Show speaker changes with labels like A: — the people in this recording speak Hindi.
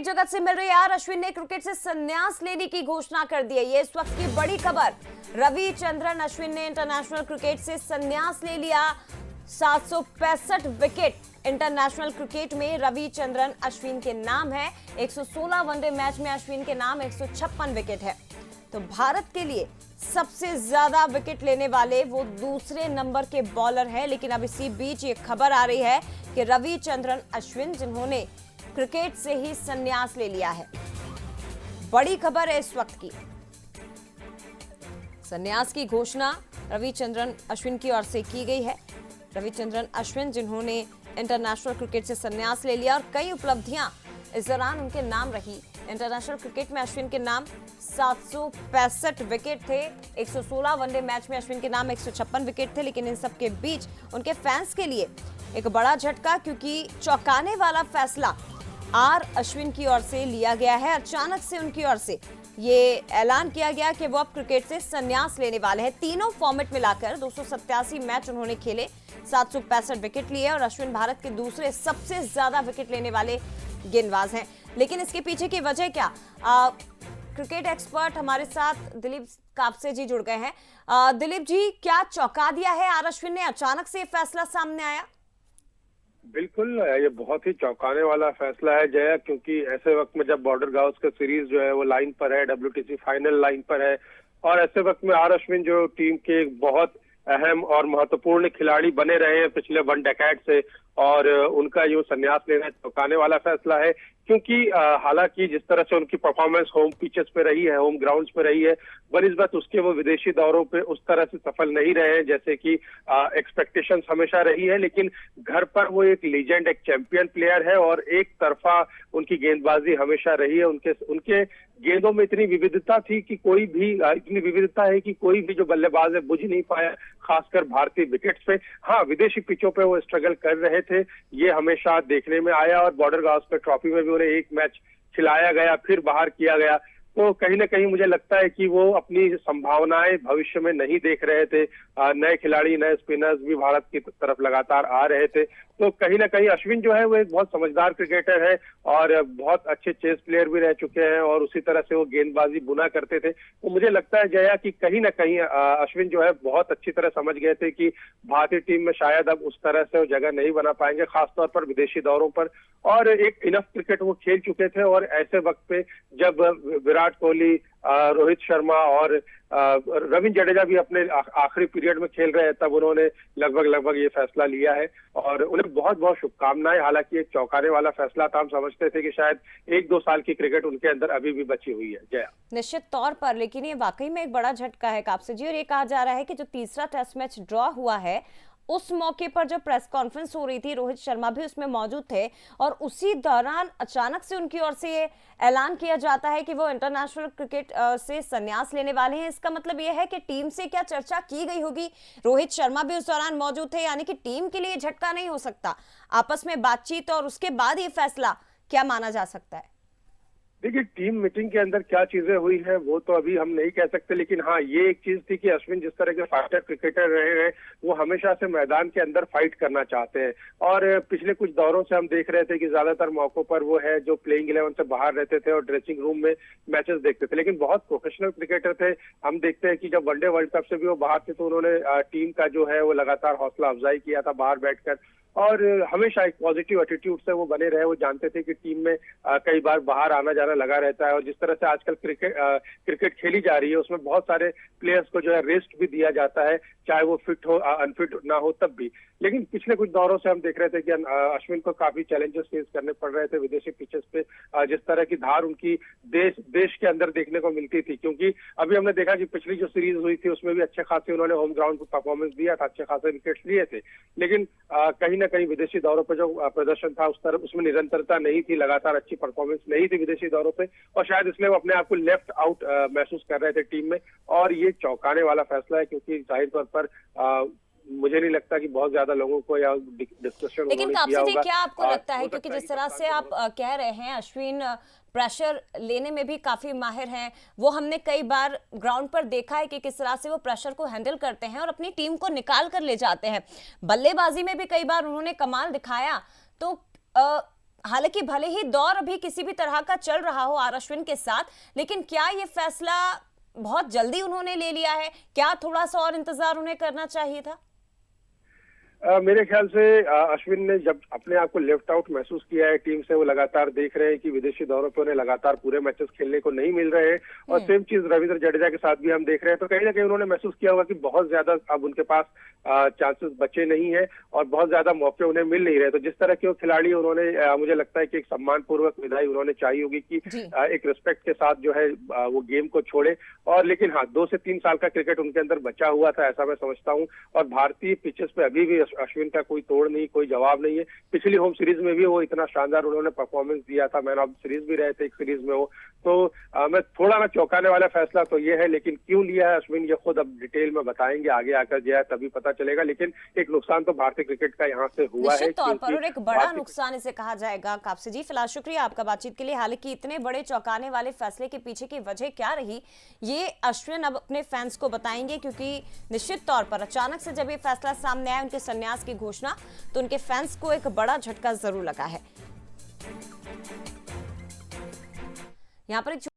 A: क्रिकेट जगत से मिल रही यार, अश्विन ने क्रिकेट से संन्यास लेने की घोषणा कर दी है। ये इस वक्त की बड़ी खबर। रविचंद्रन अश्विन ने इंटरनेशनल क्रिकेट से संन्यास ले लिया। 765 विकेट इंटरनेशनल क्रिकेट में रविचंद्रन अश्विन के नाम है। 116 वनडे मैच में अश्विन के नाम 156 विकेट है। तो भारत के लिए सबसे ज्यादा विकेट लेने वाले वो दूसरे नंबर के बॉलर हैं। लेकिन अब इसी बीच ये खबर आ रही है कि रविचंद्रन अश्विन, जिन्होंने क्रिकेट से ही संन्यास ले लिया है, बड़ी खबर है इस वक्त की। संन्यास की घोषणा रविचंद्रन अश्विन की ओर से की गई है। रविचंद्रन अश्विन, जिन्होंने इंटरनेशनल क्रिकेट से संन्यास ले लिया और कई उपलब्धियां इस दौरान उनके नाम रही। इंटरनेशनल क्रिकेट में अश्विन के नाम 765 विकेट थे। 116 वनडे मैच में अश्विन के नाम 156 विकेट थे। लेकिन इन सब के बीच उनके फैंस के लिए एक बड़ा झटका, क्योंकि चौंकाने वाला फैसला आर अश्विन की ओर से लिया गया है। अचानक से उनकी ओर से ये ऐलान किया गया कि वो अब क्रिकेट से संन्यास लेने वाले हैं। तीनों फॉर्मेट मिलाकर 287 मैच उन्होंने खेले, 765 विकेट लिए और अश्विन भारत के दूसरे सबसे ज्यादा विकेट लेने वाले गेंदबाज हैं। लेकिन इसके पीछे की वजह क्या? क्रिकेट एक्सपर्ट हमारे साथ दिलीप कापसे जी जुड़ गए हैं। दिलीप जी, क्या चौंका दिया है आर अश्विन ने? अचानक से ये फैसला सामने आया।
B: बिल्कुल, ये बहुत ही चौंकाने वाला फैसला है जया, क्योंकि ऐसे वक्त में जब बॉर्डर गावस्कर सीरीज जो है वो लाइन पर है, WTC फाइनल लाइन पर है, और ऐसे वक्त में आर अश्विन जो टीम के एक बहुत अहम और महत्वपूर्ण खिलाड़ी बने रहे हैं पिछले 1 डेकेड से, और उनका यूं संन्यास लेना चौंकाने वाला फैसला है। क्योंकि हालांकि जिस तरह से उनकी परफॉर्मेंस होम पिचेस पे रही है, होम ग्राउंड्स पे रही है, बनिस्बत उसके वो विदेशी दौरों पे उस तरह से सफल नहीं रहे हैं जैसे कि एक्सपेक्टेशंस हमेशा रही है। लेकिन घर पर वो एक लीजेंड, एक चैंपियन प्लेयर है और एक तरफा उनकी गेंदबाजी हमेशा रही है। उनके गेंदों में इतनी विविधता थी कि इतनी विविधता है कि कोई भी जो बल्लेबाज है बुझ नहीं पाया, खासकर भारतीय विकेट्स पे। हाँ, विदेशी पिचों पे वो स्ट्रगल कर रहे थे, ये हमेशा देखने में आया, और बॉर्डर गावस्कर ट्रॉफी में भी उन्हें एक मैच खिलाया गया, फिर बाहर किया गया। तो कहीं ना कहीं मुझे लगता है कि वो अपनी संभावनाएं भविष्य में नहीं देख रहे थे। नए खिलाड़ी, नए स्पिनर्स भी भारत की तरफ लगातार आ रहे थे। तो कहीं ना कहीं अश्विन जो है वो एक बहुत समझदार क्रिकेटर है और बहुत अच्छे चेस प्लेयर भी रह चुके हैं, और उसी तरह से वो गेंदबाजी बुना करते थे। तो मुझे लगता है जया कि कहीं ना कहीं अश्विन जो है बहुत अच्छी तरह समझ गए थे कि भारतीय टीम में शायद अब उस तरह से वो जगह नहीं बना पाएंगे, खासतौर पर विदेशी दौरों पर, और एक इनफ क्रिकेट वो खेल चुके थे। और ऐसे वक्त पे जब विराट कोहली, रोहित शर्मा और रविंद्र जडेजा भी अपने आखिरी पीरियड में खेल रहे हैं, तब उन्होंने लगभग ये फैसला लिया है, और उन्हें बहुत बहुत शुभकामनाएं। हालांकि एक चौंकाने वाला फैसला था, हम समझते थे कि शायद 1-2 साल की क्रिकेट उनके अंदर अभी भी बची हुई है जया।
A: निश्चित तौर पर, लेकिन ये वाकई में एक बड़ा झटका है कापसे जी। और ये कहा जा रहा है कि जो तीसरा टेस्ट मैच ड्रॉ हुआ है, उस मौके पर जो प्रेस कॉन्फ्रेंस हो रही थी, रोहित शर्मा भी उसमें मौजूद थे, और उसी दौरान अचानक से उनकी ओर से ये ऐलान किया जाता है कि वो इंटरनेशनल क्रिकेट से संन्यास लेने वाले हैं। इसका मतलब ये है कि टीम से क्या चर्चा की गई होगी? रोहित शर्मा भी उस दौरान मौजूद थे, यानी कि टीम के लिए झटका नहीं हो सकता। आपस में बातचीत और उसके बाद ये फैसला क्या माना जा सकता है?
B: देखिए, टीम मीटिंग के अंदर क्या चीजें हुई है वो तो अभी हम नहीं कह सकते, लेकिन हाँ, ये एक चीज थी कि अश्विन जिस तरह के फाइटर क्रिकेटर रहे हैं, वो हमेशा से मैदान के अंदर फाइट करना चाहते हैं। और पिछले कुछ दौरों से हम देख रहे थे कि ज्यादातर मौकों पर वो है जो प्लेइंग 11 से बाहर रहते थे और ड्रेसिंग रूम में मैचेस देखते थे, लेकिन बहुत प्रोफेशनल क्रिकेटर थे। हम देखते हैं कि जब वनडे वर्ल्ड कप से भी वो बाहर थे तो उन्होंने टीम का जो है वो लगातार हौसला अफजाई किया था बाहर बैठकर, और हमेशा एक पॉजिटिव एटीट्यूड से वो बने रहे। वो जानते थे कि टीम में कई बार बाहर आना जाना लगा रहता है, और जिस तरह से आजकल क्रिकेट खेली जा रही है उसमें बहुत सारे प्लेयर्स को जो है रेस्ट भी दिया जाता है, चाहे वो फिट हो, अनफिट ना हो तब भी। लेकिन पिछले कुछ दौरों से हम देख रहे थे कि अश्विन को काफी चैलेंजेस फेस करने पड़ रहे थे विदेशी पिचेस पे। जिस तरह की धार उनकी देश के अंदर देखने को मिलती थी, क्योंकि अभी हमने देखा कि पिछली जो सीरीज हुई थी उसमें भी अच्छे खासे उन्होंने होम ग्राउंड पर परफॉर्मेंस दिया था, अच्छे खासे विकेट्स लिए थे, लेकिन कहीं ना कहीं विदेशी दौरों पर जो प्रदर्शन था उसमें निरंतरता नहीं थी, लगातार अच्छी परफॉर्मेंस नहीं थी विदेशी दौरों पे, और शायद इसलिए वो अपने आप को लेफ्ट आउट महसूस कर रहे थे टीम में। और ये चौंकाने वाला फैसला है, क्योंकि जाहिर तौर पर मुझे नहीं लगता कि बहुत ज्यादा लोगों को या डिस्कशन,
A: लेकिन कापसे जी, क्या आपको लगता है, क्योंकि जिस तरह से आप कह रहे हैं अश्विन प्रेशर लेने में भी काफी माहिर हैं, वो हमने कई बार ग्राउंड पर देखा है कि किस तरह से वो प्रेशर को हैंडल करते हैं और अपनी टीम को निकाल कर ले जाते हैं। बल्लेबाजी में भी कई बार उन्होंने कमाल दिखाया। तो हालांकि भले ही दौर अभी किसी भी तरह का चल रहा हो आर अश्विन के साथ, लेकिन क्या ये फैसला बहुत जल्दी उन्होंने ले लिया है? क्या थोड़ा सा और इंतजार उन्हें करना चाहिए था?
B: मेरे ख्याल से अश्विन ने जब अपने आप को लेफ्ट आउट महसूस किया है टीम से, वो लगातार देख रहे हैं कि विदेशी दौरों पे उन्हें लगातार पूरे मैचेस खेलने को नहीं मिल रहे हैं, और सेम चीज रविंद्र जडेजा के साथ भी हम देख रहे हैं। तो कहीं ना कहीं उन्होंने महसूस किया होगा कि बहुत ज्यादा अब उनके पास चांसेस बचे नहीं है और बहुत ज्यादा मौके उन्हें मिल नहीं रहे। तो जिस तरह के वो खिलाड़ी उन्होंने मुझे लगता है कि एक सम्मान पूर्वक विदाई उन्होंने चाहिए होगी कि एक रिस्पेक्ट के साथ जो है वो गेम को छोड़े। और लेकिन हाँ, 2 से 3 साल का क्रिकेट उनके अंदर बचा हुआ था, ऐसा मैं समझता हूँ। और भारतीय पिचेस पे अभी भी अश्विन का कोई तोड़ नहीं, कोई जवाब नहीं है। पिछली होम सीरीज में भी वो इतना शानदार उन्होंने परफॉर्मेंस दिया था, मैन ऑफ द सीरीज भी रहे थे एक सीरीज में वो। तो मैं थोड़ा ना चौंकाने वाला फैसला तो ये है, लेकिन क्यों लिया है अश्विन ये खुद अब डिटेल में बताएंगे, आगे आकर जो है तभी पता चलेगा। लेकिन एक नुकसान तो भारतीय क्रिकेट का यहाँ से हुआ है
A: निश्चित तौर पर, और एक बड़ा नुकसान इसे कहा जाएगा। कापसे जी, फिलहाल शुक्रिया आपका बातचीत के लिए। हालांकि इतने बड़े चौंकाने वाले फैसले के पीछे की वजह क्या रही, ये अश्विन अब अपने फैंस को बताएंगे, क्योंकि निश्चित तौर पर अचानक से जब ये फैसला सामने आया, उनके संन्यास की घोषणा, तो उनके फैंस को एक बड़ा झटका जरूर लगा है। यहाँ पर